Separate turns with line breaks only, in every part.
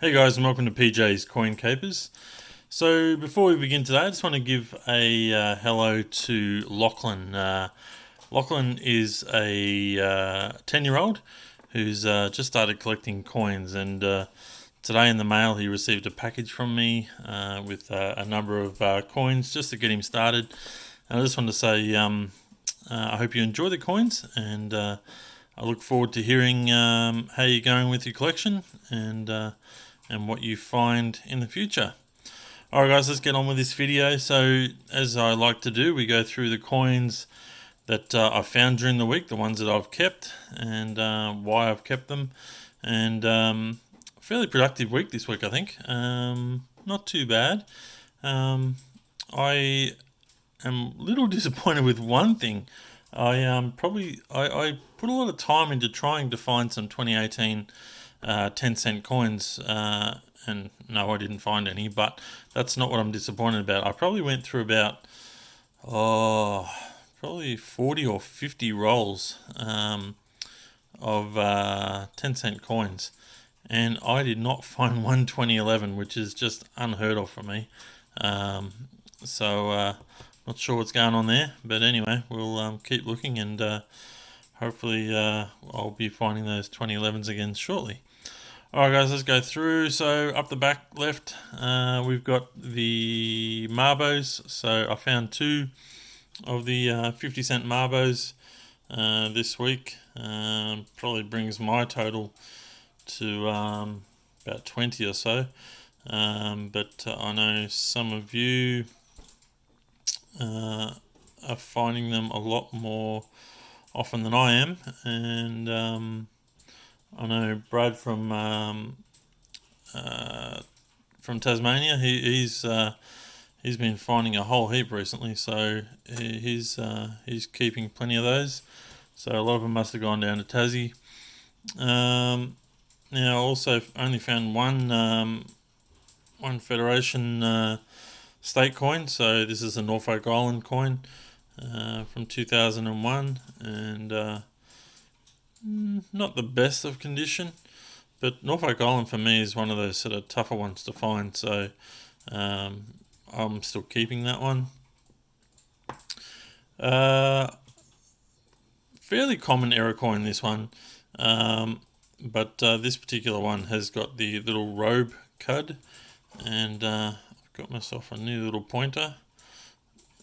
Hey guys, and welcome to PJ's Coin Capers. So before we begin today, I just want to give a hello to Lachlan. Lachlan is a 10-year-old who's just started collecting coins, and today in the mail he received a package from me with a number of coins just to get him started. And I just want to say I hope you enjoy the coins, and I look forward to hearing how you're going with your collection and what you find in the future. Alright guys, let's get on with this video. So as I like to do, we go through the coins that I've found during the week, the ones that I've kept and why I've kept them. And fairly productive week this week, I think. Not too bad. I am a little disappointed with one thing. I put a lot of time into trying to find some 2018 10-cent coins, and no, I didn't find any, but that's not what I'm disappointed about. I probably went through about probably 40 or 50 rolls of 10-cent coins, and I did not find one 2011, which is just unheard of for me. So not sure what's going on there, but anyway, we'll keep looking, and hopefully I'll be finding those 2011s again shortly. Alright guys, let's go through. So up the back left, we've got the Marbos. So I found two of the 50 cent Marbos this week. Probably brings my total to about 20 or so. But I know some of you are finding them a lot more often than I am, and I know Brad from Tasmania. He's been finding a whole heap recently, so he's keeping plenty of those. So a lot of them must have gone down to Tassie. Now, also only found one Federation state coin. So this is a Norfolk Island coin from 2001, and not the best of condition, but Norfolk Island for me is one of those sort of tougher ones to find, so I'm still keeping that one. Fairly common error coin, this one, but this particular one has got the little robe cud, and I've got myself a new little pointer,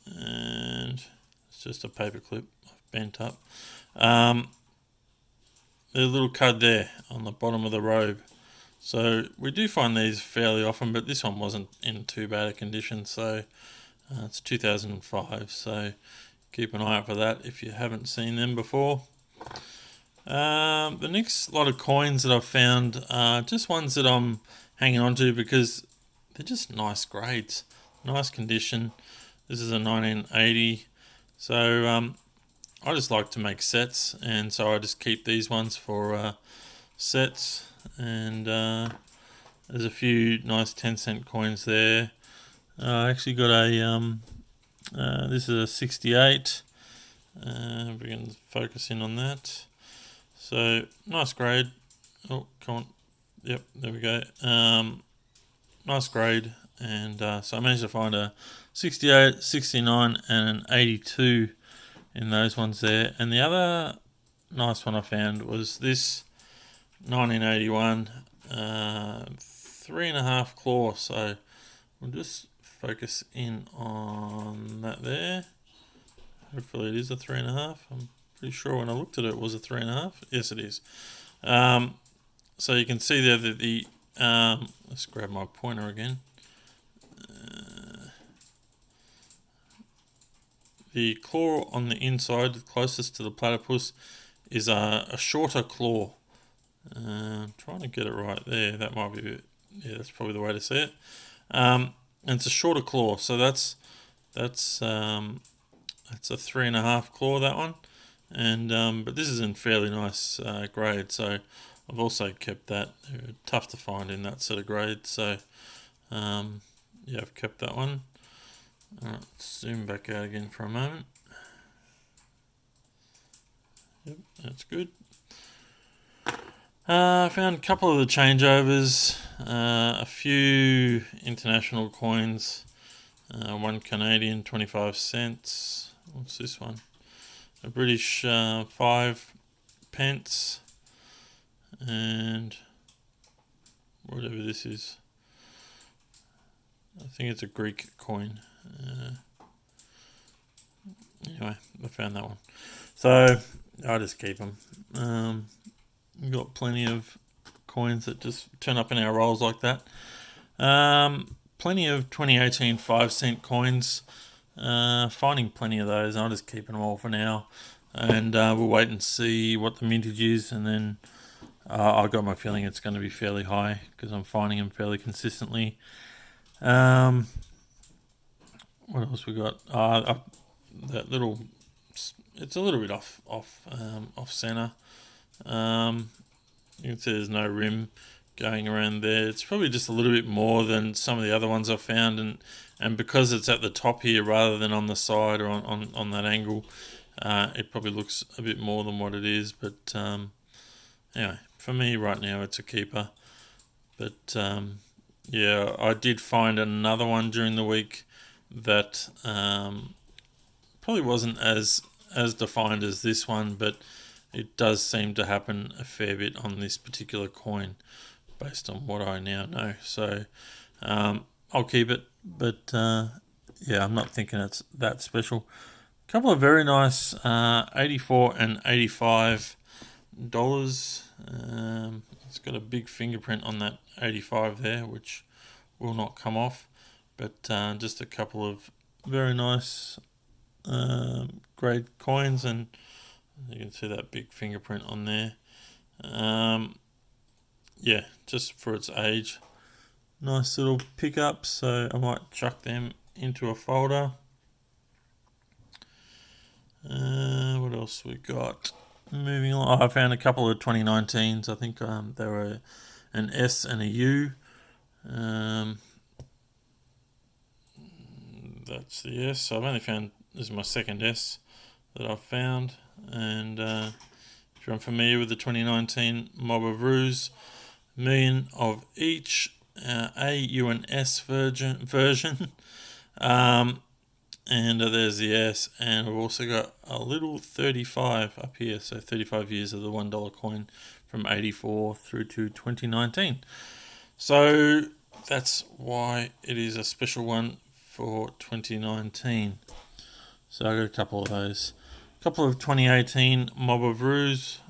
and it's just a paper clip I've bent up. There's a little cud there on the bottom of the robe. So we do find these fairly often, but this one wasn't in too bad a condition. So it's 2005, so keep an eye out for that if you haven't seen them before. The next lot of coins that I've found are just ones that I'm hanging on to because they're just nice grades, nice condition. This is a 1980, so I just like to make sets, and so I just keep these ones for sets. And there's a few nice 10-cent coins there. I actually got a this is a 68. We're going to focus in on that. So nice grade. Oh, come on. Yep, there we go. Nice grade, and so I managed to find a 68, 69, and an 82 in those ones there. And the other nice one I found was this 1981 3.5 claw. So we'll just focus in on that there. Hopefully it is a 3.5. I'm pretty sure when I looked at it, it was a 3.5. Yes, it is. So you can see there that the let's grab my pointer again. The claw on the inside, closest to the platypus, is a shorter claw. Trying to get it right there. That might be, that's probably the way to see it. And it's a shorter claw, so that's a 3.5 claw, that one. And but this is in fairly nice grade, so I've also kept that. They're tough to find in that sort of grade, so yeah, I've kept that one. Alright, zoom back out again for a moment. Yep, that's good. I found a couple of the changeovers. a few international coins. One Canadian, 25 cents. What's this one? A British 5 pence. And whatever this is. I think it's a Greek coin. Anyway, I found that one. So I just keep them. We've got plenty of coins that just turn up in our rolls like that. Plenty of 2018 5-cent coins. Finding plenty of those. I'll just keep them all for now. And we'll wait and see what the mintage is. And then I got my feeling it's going to be fairly high because I'm finding them fairly consistently. What else we got? That little, it's a little bit off center. You can see there's no rim going around there. It's probably just a little bit more than some of the other ones I've found, and because it's at the top here rather than on the side or on that angle, it probably looks a bit more than what it is. But anyway, for me right now it's a keeper. But yeah, I did find another one during the week that probably wasn't as defined as this one, but it does seem to happen a fair bit on this particular coin based on what I now know. So I'll keep it, but yeah, I'm not thinking it's that special. A couple of very nice $84 and $85. It's got a big fingerprint on that 85 there, which will not come off, but just a couple of very nice grade coins, and you can see that big fingerprint on there. Yeah, just for its age, nice little pickups. So I might chuck them into a folder. What else we got? Moving on, I found a couple of 2019s. I think they were an S and a U. That's the S. So I've only found, this is my second S that I've found. And if you're unfamiliar with the 2019 Mob of Ruse, million of each, A, U, and S version. And there's the S, and we've also got a little 35 up here, so 35 years of the $1 coin from 84 through to 2019. So that's why it is a special one for 2019. So I got a couple of those. A couple of 2018 Mob of Ruse,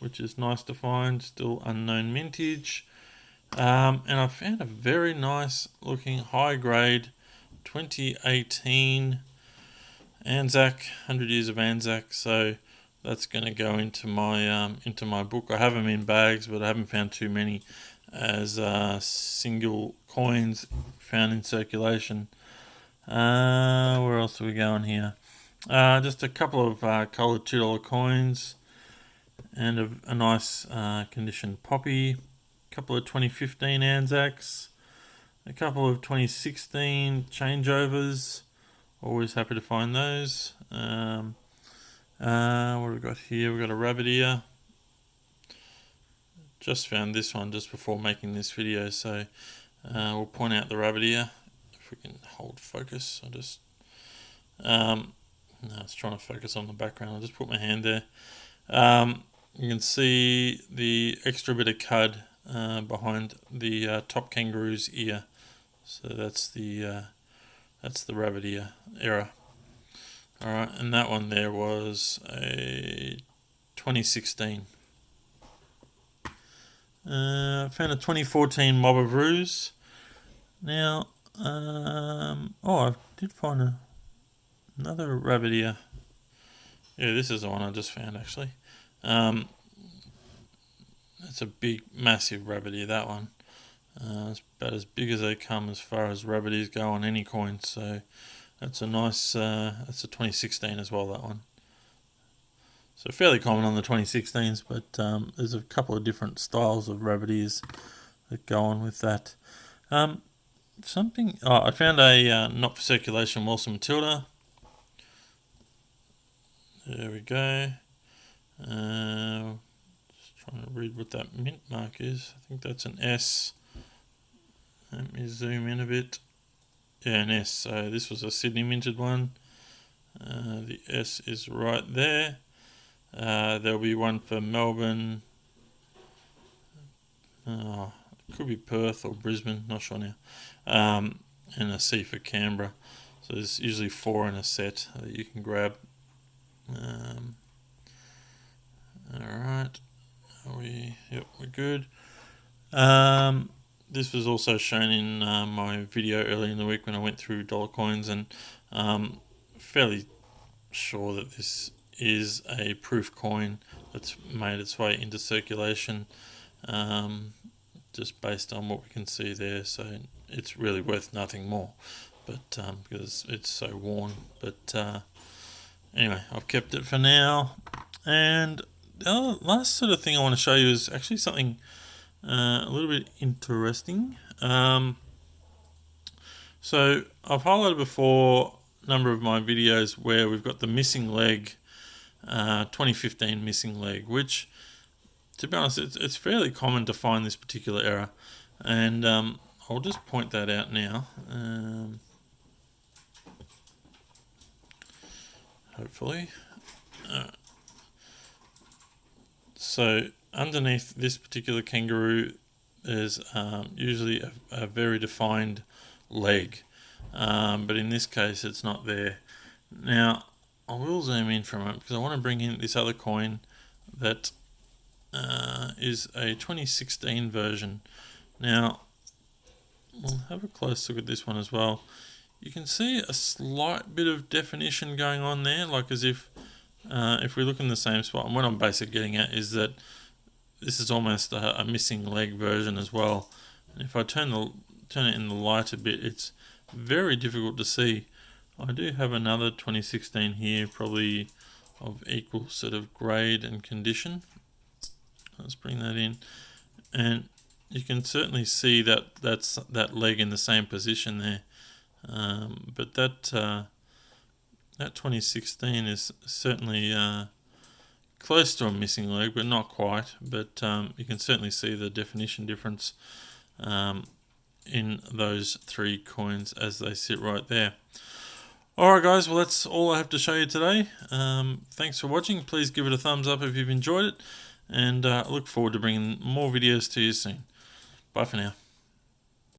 which is nice to find, still unknown mintage. And I found a very nice looking high grade 2018 Anzac, 100 years of Anzac. So that's going to go into my book. I have them in bags, but I haven't found too many as single coins found in circulation. Where else are we going here? Just a couple of coloured $2 coins and a nice condition poppy. A couple of 2015 Anzacs. A couple of 2016 changeovers. Always happy to find those. What have we got here? We've got a rabbit ear. Just found this one just before making this video, so we'll point out the rabbit ear. If we can hold focus. I just... no, it's trying to focus on the background. I'll just put my hand there. You can see the extra bit of cud behind the top kangaroo's ear. So that's the rabbit ear error. All right, and that one there was a 2016. Found a 2014 Mob of Ruse. Now, I did find another rabbit ear. Yeah, this is the one I just found actually. It's a big, massive rabbit ear, that one. It's about as big as they come as far as rabbit ears go on any coin. So that's a nice, that's a 2016 as well, that one. So fairly common on the 2016s, but there's a couple of different styles of rabbit ears that go on with that. I found a not for circulation Wilson Matilda. There we go. Just trying to read what that mint mark is. I think that's an S. Let me zoom in a bit. Yeah, an S. So this was a Sydney minted one. The S is right there. There'll be one for Melbourne. Could be Perth or Brisbane, not sure now. And a C for Canberra. So there's usually 4 in a set that you can grab. Alright. Yep, we're good. This was also shown in my video earlier in the week when I went through dollar coins, and fairly sure that this is a proof coin that's made its way into circulation, just based on what we can see there. So it's really worth nothing more, but because it's so worn. But anyway, I've kept it for now. And the last sort of thing I want to show you is actually something a little bit interesting. So I've highlighted before a number of my videos where we've got the missing leg, 2015 missing leg, which, to be honest, it's fairly common to find this particular error, and I'll just point that out now. Hopefully. So underneath this particular kangaroo there's usually a very defined leg, but in this case it's not there. Now I will zoom in for a moment because I want to bring in this other coin that is a 2016 version. Now we'll have a close look at this one as well. You can see a slight bit of definition going on there, like as if we look in the same spot. And what I'm basically getting at is that this is almost a missing leg version as well. And if I turn it in the light a bit, it's very difficult to see. I do have another 2016 here, probably of equal sort of grade and condition. Let's bring that in, and you can certainly see that that's that leg in the same position there. But that 2016 is certainly close to a missing leg, but not quite. But you can certainly see the definition difference in those 3 coins as they sit right there. Alright guys, well that's all I have to show you today. Thanks for watching. Please give it a thumbs up if you've enjoyed it, and I look forward to bringing more videos to you soon. Bye for now.